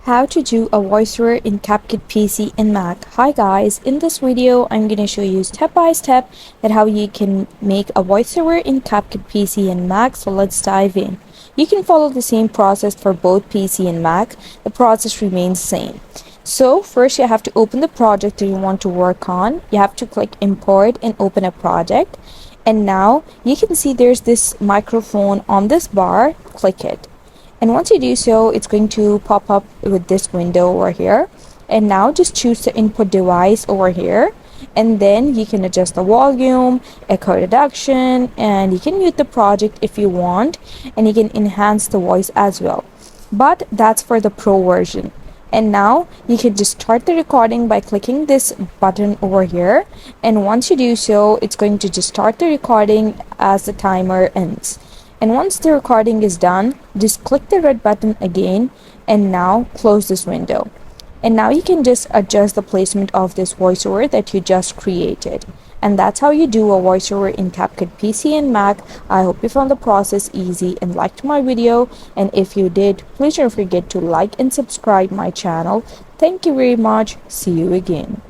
How to do a voiceover in Capcut PC and Mac. Hi guys, in this video I'm going to show you step by step that how you can make a voiceover in Capcut PC and Mac. So let's dive in. You can follow the same process for both PC and Mac. The process remains same. So first you have to open the project that you want to work on. You have to click import and open a project. And now you can see there's this microphone on this bar. Click it. And once you do so, it's going to pop up with this window over here. And now just choose the input device over here. And then you can adjust the volume, echo reduction, and you can mute the project if you want. And you can enhance the voice as well. But that's for the pro version. And now you can just start the recording by clicking this button over here. And once you do so, it's going to just start the recording as the timer ends. And once the recording is done, just click the red button again and now close this window. And now you can just adjust the placement of this voiceover that you just created. And that's how you do a voiceover in Capcut PC and Mac. I hope you found the process easy and liked my video. And if you did, please don't forget to like and subscribe my channel. Thank you very much. See you again.